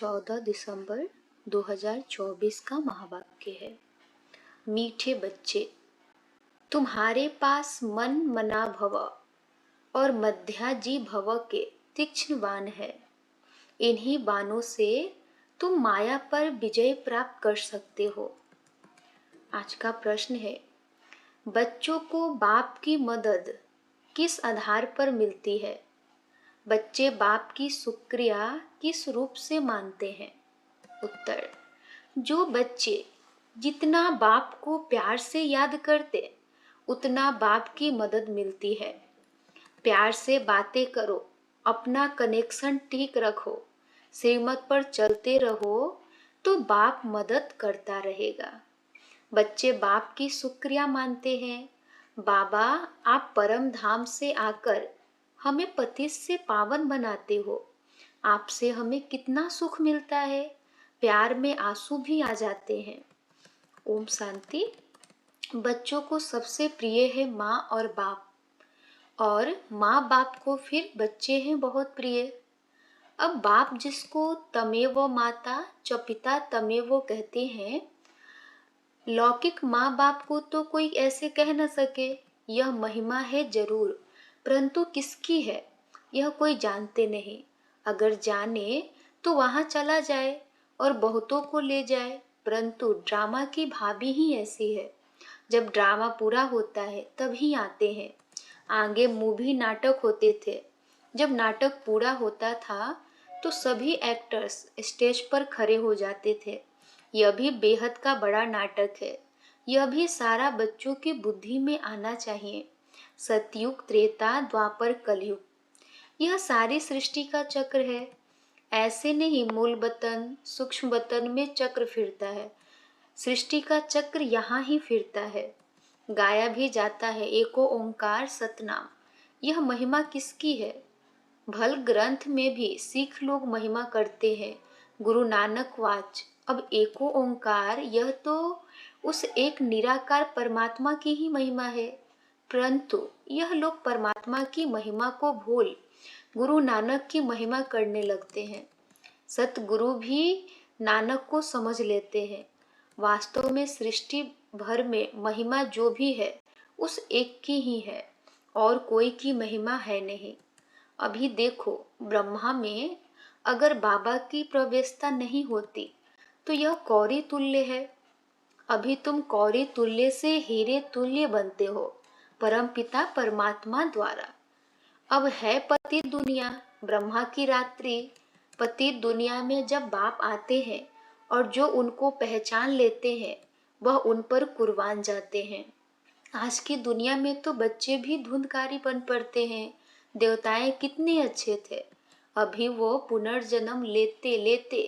14 दिसंबर 2024 का महावाक्य है। मीठे बच्चे, तुम्हारे पास मन मना भव और मध्याजी भव के तीक्ष्ण बाण है। इन्हीं बाणों से तुम माया पर विजय प्राप्त कर सकते हो। आज का प्रश्न है, बच्चों को बाप की मदद किस आधार पर मिलती है? बच्चे बाप की शुक्रिया किस रूप से मानते हैं? उत्तर, जो बच्चे जितना बाप को प्यार से याद करते उतना बाप की मदद मिलती है। प्यार से बातें करो, अपना कनेक्शन ठीक रखो, श्रीमत पर चलते रहो तो बाप मदद करता रहेगा। बच्चे बाप की शुक्रिया मानते हैं। बाबा, आप परम धाम से आकर हमें पतित से पावन बनाते हो। आपसे हमें कितना सुख मिलता है, प्यार में आंसू भी आ जाते हैं। ओम शांति। बच्चों को सबसे प्रिय है माँ और बाप, और माँ बाप को फिर बच्चे हैं बहुत प्रिय। अब बाप जिसको तमेव माता च पिता तमेव कहते हैं, लौकिक माँ बाप को तो कोई ऐसे कह न सके। यह महिमा है जरूर, परंतु किसकी है यह कोई जानते नहीं। अगर जाने तो वहां चला जाए और बहुतों को ले जाए, परंतु ड्रामा की भाभी ही ऐसी है। जब ड्रामा पूरा होता है तभी आते हैं। आगे मूवी नाटक होते थे। जब नाटक पूरा होता था तो सभी एक्टर्स स्टेज पर खड़े हो जाते थे। यह भी बेहद का बड़ा नाटक है। यह भी सारा बच्चों की बुद्धि में आना चाहिए। सतयुग, त्रेता, द्वापर, कलयुग, यह सारी सृष्टि का चक्र है। ऐसे नहीं मूल बतन सूक्ष्म बतन में चक्र फिरता है, सृष्टि का चक्र यहाँ ही फिरता है। गाया भी जाता है एको ओंकार सतनाम। यह महिमा किसकी है? भल ग्रंथ में भी सिख लोग महिमा करते हैं। गुरु नानक वाच, अब एको ओंकार, यह तो उस एक निराकार परमात्मा की ही महिमा है। परंतु यह लोग परमात्मा की महिमा को भूल गुरु नानक की महिमा करने लगते हैं। सतगुरु भी नानक को समझ लेते हैं। वास्तव में सृष्टि भर में महिमा जो भी है उस एक की ही है, और कोई की महिमा है नहीं। अभी देखो, ब्रह्मा में अगर बाबा की प्रवेशता नहीं होती तो यह कौड़ी तुल्य है। अभी तुम कौड़ी तुल्य से हीरे तुल्य बनते हो परमपिता परमात्मा द्वारा। अब है पतित दुनिया, ब्रह्मा की रात्रि। पतित दुनिया में जब बाप आते हैं और जो उनको पहचान लेते हैं वह उन पर कुर्बान जाते हैं। आज की दुनिया में तो बच्चे भी धुंधकारी बन पड़ते हैं। देवताएं कितने अच्छे थे, अभी वो पुनर्जन्म लेते लेते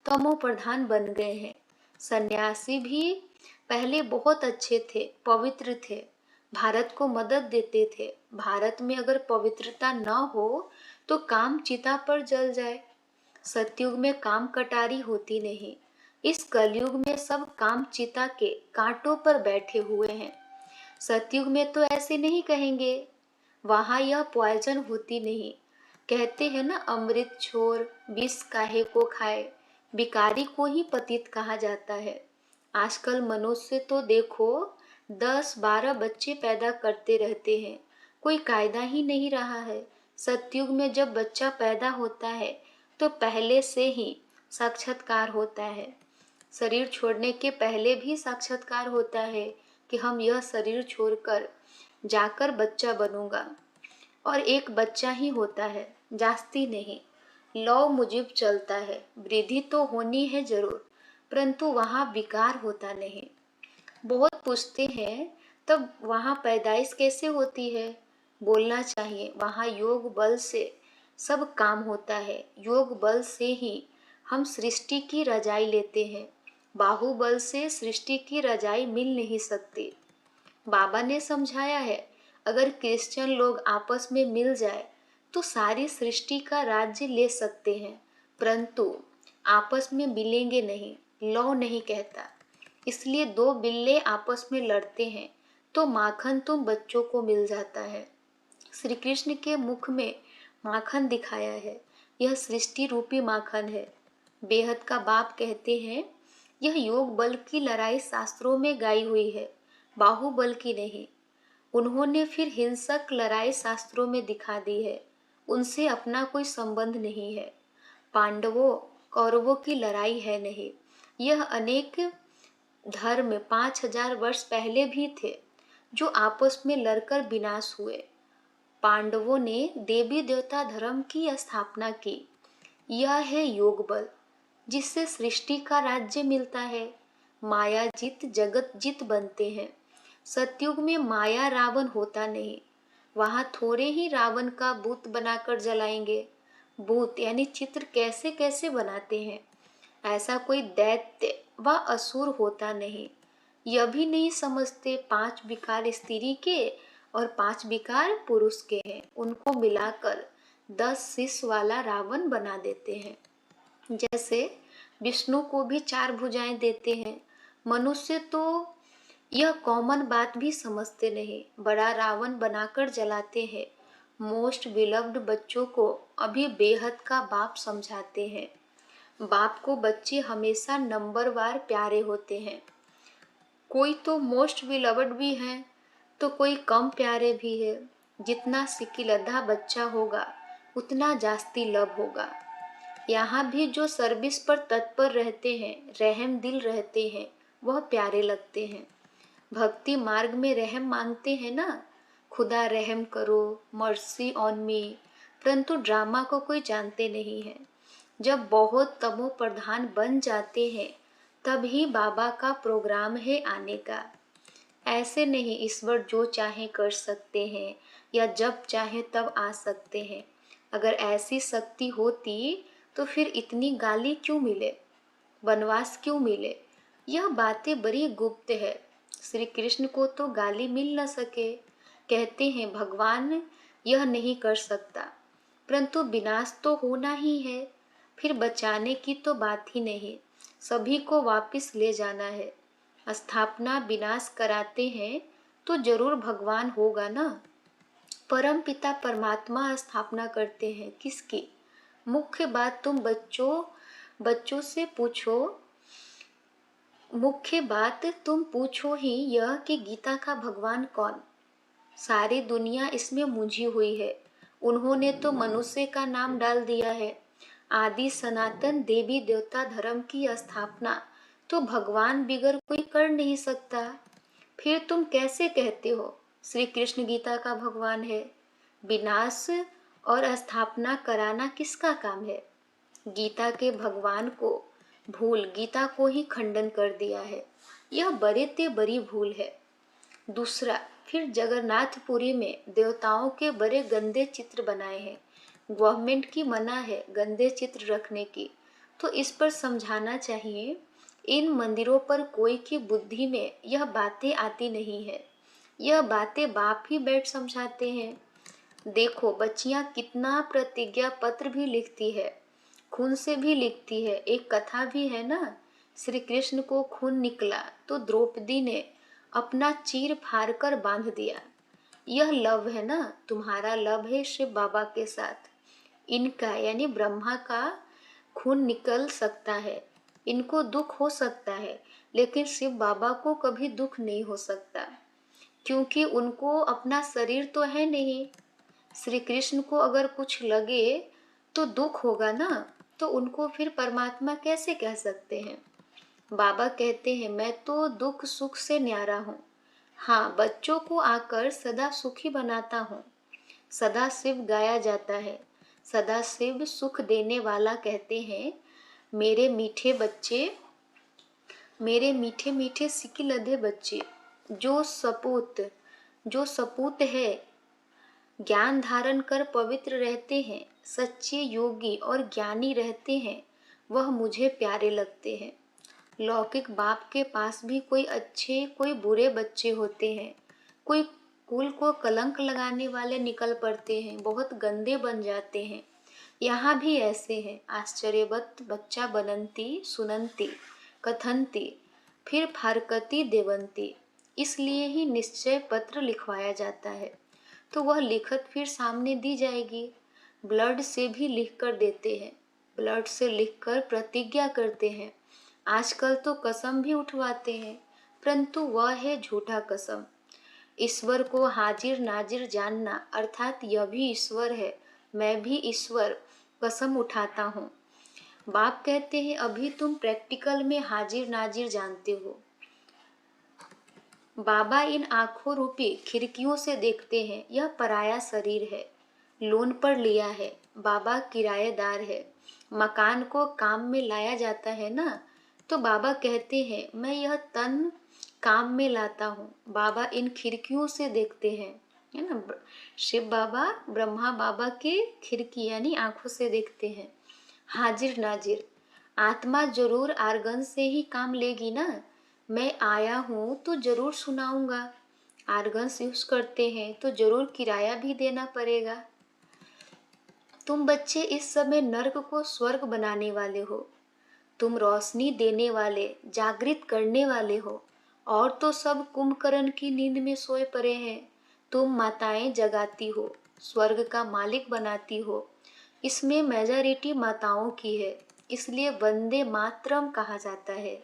तमो प्रधान बन गए हैं। सन्यासी भी पहले बहुत अच्छे थे, पवित्र थे, भारत को मदद देते थे। भारत में अगर पवित्रता न हो तो काम चिता पर जल जाए। सतयुग में काम कटारी होती नहीं। इस कलयुग में सब काम चिता के कांटों पर बैठे हुए हैं। सतयुग में तो ऐसे नहीं कहेंगे, वहां यह पॉइजन होती नहीं। कहते हैं ना, अमृत छोर विष काहे को खाए, भिखारी को ही पतित कहा जाता है। आजकल मनुष्य तो देखो 10-12 बच्चे पैदा करते रहते हैं, कोई कायदा ही नहीं रहा है। सतयुग में जब बच्चा पैदा होता है तो पहले से ही साक्षात्कार होता है। शरीर छोड़ने के पहले भी साक्षात्कार होता है कि हम यह शरीर छोड़कर जाकर बच्चा बनूंगा। और एक बच्चा ही होता है, जास्ती नहीं। लौ मुजिब चलता है, वृद्धि तो होनी है जरूर, परंतु वहाँ विकार होता नहीं। बहुत पूछते हैं तब वहाँ पैदाइश कैसे होती है? बोलना चाहिए, वहाँ योग बल से सब काम होता है। योग बल से ही हम सृष्टि की रजाई लेते हैं। बाहुबल से सृष्टि की रजाई मिल नहीं सकती। बाबा ने समझाया है, अगर क्रिश्चियन लोग आपस में मिल जाए तो सारी सृष्टि का राज्य ले सकते हैं, परंतु आपस में मिलेंगे नहीं, लौ नहीं कहता। इसलिए दो बिल्ले आपस में लड़ते हैं तो माखन तुम बच्चों को मिल जाता है। श्री कृष्ण के मुख में माखन दिखाया है, यह सृष्टि रूपी माखन है। बेहद का बाप कहते हैं, यह योग बल की लड़ाई शास्त्रों में गाई हुई है, बाहुबल की नहीं। उन्होंने फिर हिंसक लड़ाई शास्त्रों में दिखा दी है, उनसे अपना कोई संबंध नहीं है। पांडवों कौरवों की लड़ाई है नहीं, यह अनेक धर्म 5000 वर्ष पहले भी थे जो आपस में लड़कर विनाश हुए। पांडवों ने देवी देवता धर्म की स्थापना की। यह है योग बल, जिससे सृष्टि का राज्य मिलता है। माया जीत जगत जीत बनते हैं। सतयुग में माया रावण होता नहीं, वहां थोड़े ही रावण का भूत बनाकर जलाएंगे। भूत यानी चित्र कैसे कैसे बनाते हैं, ऐसा कोई दैत्य व असुर होता नहीं। यह भी नहीं समझते 5 विकार स्त्री के और 5 विकार पुरुष के हैं, उनको मिलाकर 10 शीश वाला रावण बना देते हैं। जैसे विष्णु को भी 4 भुजाएं देते हैं। मनुष्य तो यह कॉमन बात भी समझते नहीं, बड़ा रावण बनाकर जलाते हैं। मोस्ट बिलव्ड बच्चों को अभी बेहद का बाप समझाते हैं। बाप को बच्चे हमेशा नंबरवार प्यारे होते हैं। कोई तो मोस्ट बिलव्ड भी है तो कोई कम प्यारे भी है। जितना सिकिलधा बच्चा होगा उतना जास्ती लव होगा। यहाँ भी जो सर्विस पर तत्पर रहते हैं, रहम दिल रहते हैं, वह प्यारे लगते हैं। भक्ति मार्ग में रहम मांगते हैं ना, खुदा रहम करो, मर्सी ऑन मी, परंतु ड्रामा को कोई जानते नहीं है। जब बहुत तमो प्रधान बन जाते हैं तब ही बाबा का प्रोग्राम है आने का। ऐसे नहीं ईश्वर जो चाहे कर सकते हैं या जब चाहे तब आ सकते हैं। अगर ऐसी शक्ति होती तो फिर इतनी गाली क्यों मिले, वनवास क्यों मिले। यह बातें बड़ी गुप्त है। श्री कृष्ण को तो गाली मिल न सके, कहते हैं भगवान यह नहीं कर सकता, परंतु विनाश तो होना ही है। फिर बचाने की तो बात ही नहीं, सभी को वापस ले जाना है। स्थापना विनाश कराते हैं तो जरूर भगवान होगा ना। परम पिता परमात्मा स्थापना करते हैं किसकी? मुख्य बात तुम बच्चों से पूछो, मुख्य बात तुम पूछो ही यह कि गीता का भगवान कौन? सारी दुनिया इसमें मुंझी हुई है। उन्होंने तो मनुष्य का नाम डाल दिया है। आदि सनातन देवी देवता धर्म की स्थापना तो भगवान बिगर कोई कर नहीं सकता। फिर तुम कैसे कहते हो श्री कृष्ण गीता का भगवान है? विनाश और स्थापना कराना किसका काम है? गीता के भगवान को भूल गीता को ही खंडन कर दिया है। यह बड़े ते बड़ी भूल है। दूसरा, फिर जगन्नाथपुरी में देवताओं के बड़े गंदे चित्र बनाए हैं। गवर्नमेंट की मना है गंदे चित्र रखने की, तो इस पर समझाना चाहिए। इन मंदिरों पर कोई की बुद्धि में यह बातें आती नहीं है। यह बातें बाप ही बैठ समझाते हैं। देखो बच्चियां कितना प्रतिज्ञा पत्र भी लिखती है, खून से भी लिखती है। एक कथा भी है ना, श्री कृष्ण को खून निकला तो द्रौपदी ने अपना चीर फाड़ कर बांध दिया। यह लव है ना, तुम्हारा लव है शिव बाबा के साथ। इनका यानी ब्रह्मा का खून निकल सकता है, इनको दुख हो सकता है, लेकिन शिव बाबा को कभी दुख नहीं हो सकता, क्योंकि उनको अपना शरीर तो है नहीं। श्री कृष्ण को अगर कुछ लगे तो दुख होगा ना, तो उनको फिर परमात्मा कैसे कह सकते हैं? बाबा कहते हैं मैं तो दुख सुख से न्यारा हूँ। हाँ, बच्चों को आकर सदा सुखी बनाता हूँ। सदा शिव गाया जाता है, सदा शिव सुख देने वाला। कहते हैं मेरे मीठे बच्चे, मेरे मीठे मीठे सिकिलधे बच्चे, जो सपूत है, ज्ञान धारण कर पवित्र रहते हैं, सच्चे योगी और ज्ञानी रहते हैं, वह मुझे प्यारे लगते हैं। लौकिक बाप के पास भी कोई अच्छे कोई बुरे बच्चे होते हैं। कोई कुल को कलंक लगाने वाले निकल पड़ते हैं, बहुत गंदे बन जाते हैं। यहाँ भी ऐसे हैं। आश्चर्यवत बच्चा बनंती सुनंती कथंती फिर फारकती देवंती। इसलिए ही निश्चय पत्र लिखवाया जाता है, तो वह लिखत फिर सामने दी जाएगी। ब्लड से भी लिख कर देते हैं। ब्लड से लिखकर प्रतिज्ञा करते हैं। आजकल तो कसम भी उठवाते हैं, परंतु वह है झूठा कसम। ईश्वर को हाजिर नाजिर जानना अर्थात यह भी ईश्वर है, मैं भी ईश्वर, कसम उठाता हूँ। बाप कहते हैं अभी तुम प्रैक्टिकल में हाजिर नाजिर जानते हो। बाबा इन आंखों रूपी खिड़कियों से देखते हैं, यह पराया शरीर है, लोन पर लिया है, बाबा किराएदार है। मकान को काम में लाया जाता है ना, तो बाबा कहते हैं मैं यह तन काम में लाता हूँ। बाबा इन खिड़कियों से देखते हैं, है ना। शिव बाबा ब्रह्मा बाबा के खिड़की यानी आंखों से देखते हैं। हाजिर नाजिर, आत्मा जरूर आर्गन से ही काम लेगी ना। मैं आया हूँ तो जरूर सुनाऊंगा। आर्गन्स यूज करते हैं तो जरूर किराया भी देना पड़ेगा। तुम बच्चे इस समय नर्क को स्वर्ग बनाने वाले हो। तुम रोशनी देने वाले, जागृत करने वाले हो, और तो सब कुंभकर्ण की नींद में सोए पड़े हैं। तुम माताएं जगाती हो, स्वर्ग का मालिक बनाती हो। इसमें मेजॉरिटी माताओं की है, इसलिए वंदे मातरम कहा जाता है।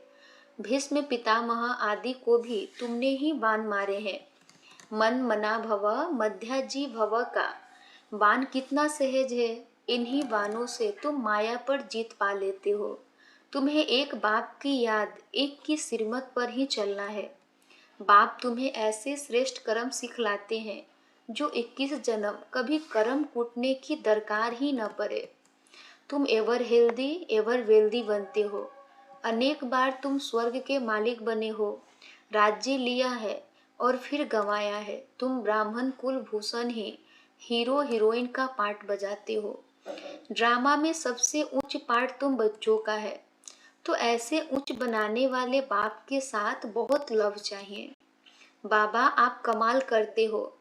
भीष्म पितामह आदि को भी तुमने ही बाण मारे हैं। मन मना भव मध्याजी भव का बाण कितना सहज है। इन्हीं बाणों से तुम माया पर जीत पा लेते हो। तुम्हें एक बाप की याद, एक की सिरमत पर ही चलना है। बाप तुम्हें ऐसे श्रेष्ठ कर्म सिखलाते हैं जो 21 जन्म कभी कर्म कूटने की दरकार ही न पड़े। तुम एवर हेल्दी एवर वेल्दी बनते हो। अनेक बार तुम स्वर्ग के मालिक बने हो, राज्य लिया है और फिर गंवाया है। तुम ब्राह्मण कुल भूषण ही हीरो हीरोइन का पार्ट बजाते हो। ड्रामा में सबसे उच्च पार्ट तुम बच्चों का है, तो ऐसे उच्च बनाने वाले बाप के साथ बहुत लव चाहिए। बाबा आप कमाल करते हो।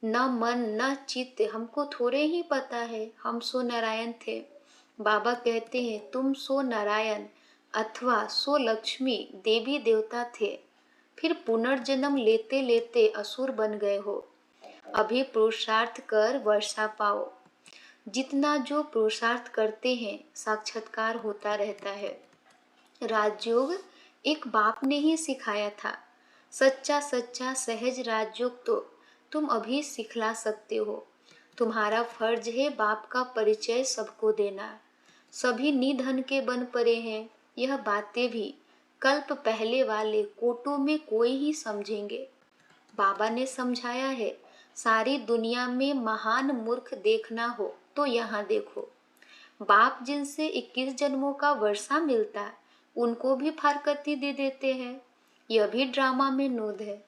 न मन न चित्त हमको थोड़े ही पता है, हम सो नारायण थे। बाबा कहते हैं तुम सो नारायण अथवा सो लक्ष्मी देवी देवता थे, फिर पुनर्जन्म लेते लेते असुर बन गए हो। अभी पुरुषार्थ कर वर्षा पाओ। जितना जो पुरुषार्थ करते हैं साक्षात्कार होता रहता है। राजयोग एक बाप ने ही सिखाया था। सच्चा सच्चा सहज राजयोग तो तुम अभी सिखला सकते हो। तुम्हारा फर्ज है बाप का परिचय सबको देना। सभी निधन के बन पड़े हैं, यह बातें भी कल्प पहले वाले कोटों में कोई ही समझेंगे। बाबा ने समझाया है, सारी दुनिया में महान मूर्ख देखना हो तो यहाँ देखो। बाप जिनसे 21 जन्मों का वर्षा मिलता उनको भी फारकती दे देते हैं। यह भी ड्रामा में नोद है।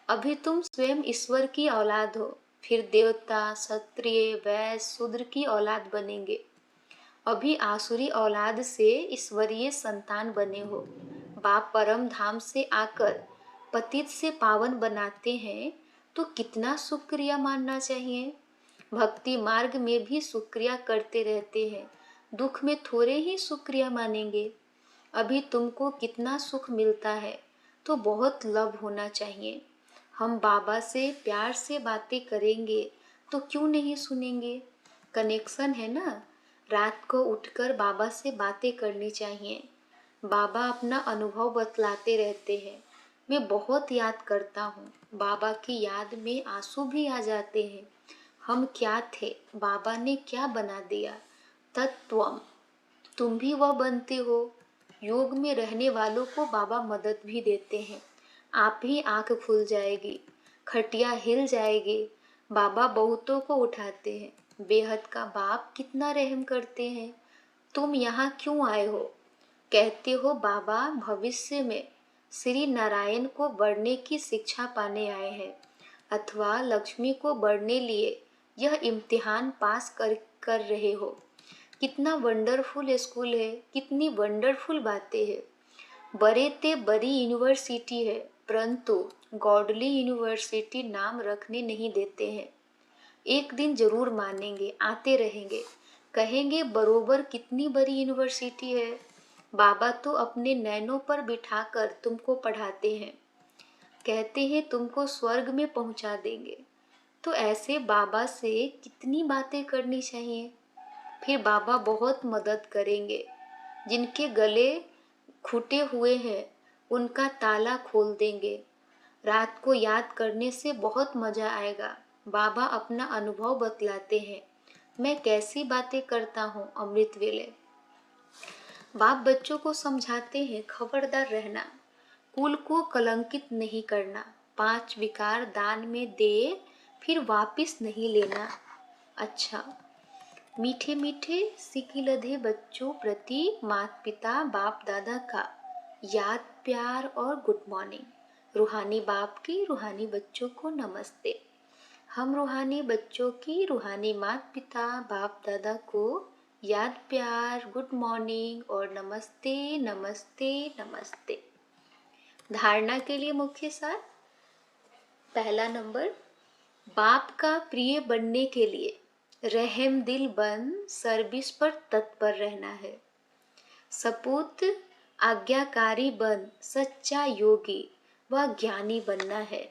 अभी तुम स्वयं ईश्वर की औलाद हो, फिर देवता क्षत्रिय वैश्य शूद्र की औलाद बनेंगे। अभी आसुरी औलाद से ईश्वरीय संतान बने हो। बाप परम धाम से आकर पतित से पावन बनाते हैं, तो कितना शुक्रिया मानना चाहिए। भक्ति मार्ग में भी शुक्रिया करते रहते हैं, दुख में थोड़े ही शुक्रिया मानेंगे। अभी तुमको कितना सुख मिलता है, तो बहुत लव होना चाहिए। हम बाबा से प्यार से बातें करेंगे तो क्यों नहीं सुनेंगे। कनेक्शन है ना। रात को उठकर बाबा से बातें करनी चाहिए। बाबा अपना अनुभव बतलाते रहते हैं। मैं बहुत याद करता हूँ, बाबा की याद में आंसू भी आ जाते हैं। हम क्या थे, बाबा ने क्या बना दिया। तत्वम, तुम भी वह बनते हो। योग में रहने वालों को बाबा मदद भी देते हैं। आप ही आंख खुल जाएगी, खटिया हिल जाएगी। बाबा बहुतों को उठाते हैं। बेहद का बाप कितना रहम करते हैं। तुम यहाँ क्यों आए हो। कहते हो बाबा भविष्य में श्री नारायण को बढ़ने की शिक्षा पाने आए हैं, अथवा लक्ष्मी को बढ़ने लिए यह इम्तिहान पास कर रहे हो। कितना वंडरफुल स्कूल है, कितनी वंडरफुल बातें हैं। बड़े ते बड़ी यूनिवर्सिटी है, परंतु गॉडली यूनिवर्सिटी नाम रखने नहीं देते हैं। एक दिन जरूर मानेंगे, आते रहेंगे, कहेंगे बरोबर कितनी बड़ी यूनिवर्सिटी है। बाबा तो अपने नैनों पर बिठाकर तुमको पढ़ाते हैं, कहते हैं तुमको स्वर्ग में पहुंचा देंगे। तो ऐसे बाबा से कितनी बातें करनी चाहिए। फिर बाबा बहुत मदद करेंगे। जिनके गले घुटे हुए हैं उनका ताला खोल देंगे। रात को याद करने से बहुत मजा आएगा। बाबा अपना अनुभव बतलाते हैं। मैं कैसी बातें करता हूँ अमृत वेले। बाप बच्चों को समझाते हैं, खबरदार रहना, कुल को कलंकित नहीं करना, 5 विकार दान में दे फिर वापिस नहीं लेना। अच्छा, मीठे मीठे सिकिलधे बच्चों प्रति माता पिता बाप दादा का याद प्यार और गुड मॉर्निंग। रूहानी बाप की रूहानी बच्चों को नमस्ते। हम रूहानी बच्चों की रूहानी माता पिता बाप दादा को याद प्यार गुड मॉर्निंग और नमस्ते नमस्ते नमस्ते। धारणा के लिए मुख्य सार। पहला नंबर, बाप का प्रिय बनने के लिए रहम दिल बन सर्विस पर तत्पर रहना है। सपूत आज्ञाकारी बन सच्चा योगी व ज्ञानी बनना है।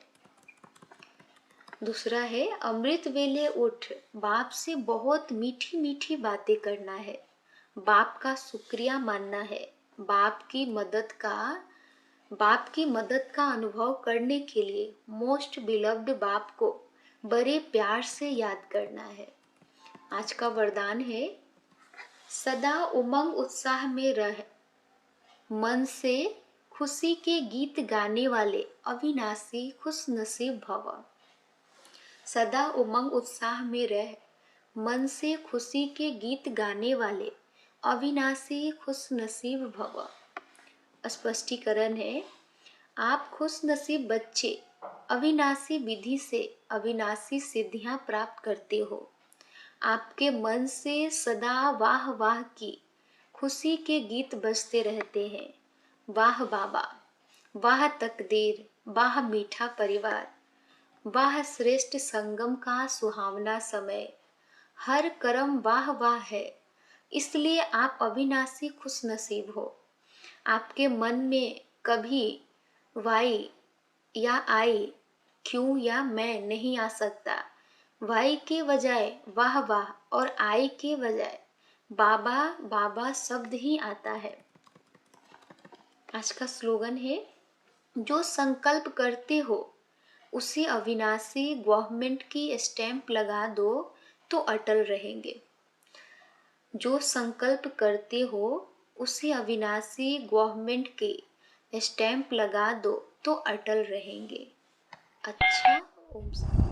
दूसरा है, अमृत वेले उठ बाप से बहुत मीठी मीठी बातें करना है। बाप का शुक्रिया मानना है। बाप की मदद का अनुभव करने के लिए मोस्ट बिलव्ड बाप को बड़े प्यार से याद करना है। आज का वरदान है, सदा उमंग उत्साह में रह मन से खुशी के गीत गाने वाले अविनाशी खुश नसीब भव। सदा उमंग उत्साह में रह मन से खुशी के गीत गाने वाले अविनाशी खुश नसीब भव। स्पष्टीकरण है, आप खुश नसीब बच्चे अविनाशी विधि से अविनाशी सिद्धियां प्राप्त करते हो। आपके मन से सदा वाह वाह की खुशी के गीत बजते रहते हैं। वाह बाबा, वाह तकदीर, वाह मीठा परिवार, वाह श्रेष्ठ संगम का सुहावना समय। हर कर्म वाह वाह है, इसलिए आप अविनाशी खुश नसीब हो। आपके मन में कभी वाई या आई, क्यों या मैं नहीं आ सकता। वाई के बजाय वाह वाह और आई के बजाय बाबा बाबा शब्द ही आता है। आज का स्लोगन है, जो संकल्प करते हो उसे अविनाशी गवर्नमेंट की स्टैंप लगा दो तो अटल रहेंगे। जो संकल्प करते हो उसे अविनाशी गवर्नमेंट की स्टैंप लगा दो तो अटल रहेंगे। अच्छा, ओम शांति।